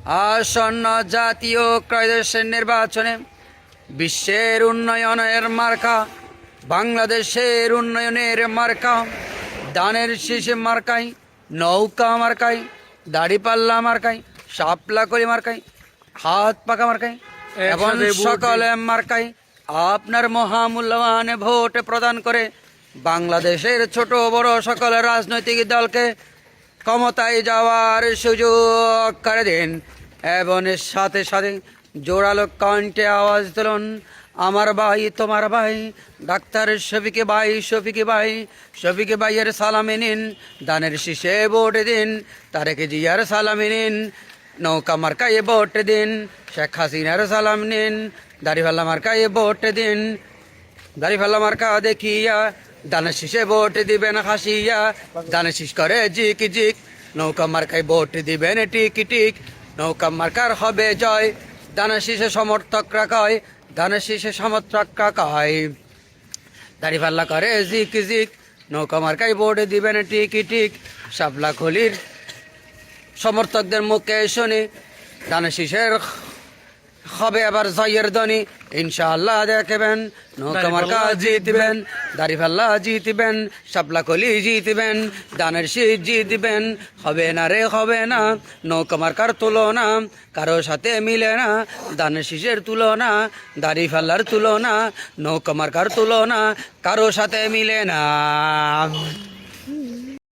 আসন্ন জাতীয় ত্রয়োদশের নির্বাচনে বিশ্বের উন্নয়নের মার্কা, বাংলাদেশের উন্নয়নের মার্কা, দানের শীষে মার্কাই, নৌকা মার্কাই, দাড়িপাল্লা মার্কাই, শাপলা কলি মার্কাই, হাত পাকা মার্কাই এবং সকলে মার্কাই আপনার মহামূল্যবান ভোট প্রদান করে বাংলাদেশের ছোট বড় সকল রাজনৈতিক দলকে ক্ষমতায় যাওয়ার সুযোগ করে দিন। এবং এর সাথে সাথে জোরালো কণ্ঠে আওয়াজ তুলুন, আমার ভাই তোমার ভাই ডাক্তার শফিকে ভাই, শফিকে ভাই, শফিকে ভাইয়ের সালামি নিন, দানের শীষে ভোট দিন, তারেক জিয়ার সালামি নিন, নৌকা মার্কায় ভোট দিন, শেখ হাসিনার সালাম নিন, দাড়িপাল্লা মার্কায় ভোট দিন, দাড়িপাল্লা মার্কা দেখিয়া দানের শীষে ভোট দিবেন হাসিয়া, দানের শীষ করে জিক জিক, নৌকা মার্কায় ভোট দিবেন টিক টিক, নৌকা মার্কার হবে জয়, দানের শীষে সমর্থকরা কয়, দানের শীষে সমর্থকরা কয়, দাড়িপাল্লা করে জিক জিক, নৌকা মার্কায় ভোট দিবেন টিক টিক। শাপলা খলির সমর্থকদের মুখে শুনি দানের শীষের হবে আবার জয়ের ধ্বনি, ইনশাআল্লাহ দেখবেন নৌকা মার্কা জিতবেন, দাড়িপাল্লা জিতবেন, শাপলা কলি জিতবেন, দানের শীষ জিতবেন। হবে না রে হবে না, নৌকা মার্কার তুলনা কারো সাথে মিলে না, দানের শীষের তুলনা দাড়িপাল্লার তুলনা, নৌকা মার্কার তুলনা কারো সাথে মিলে না।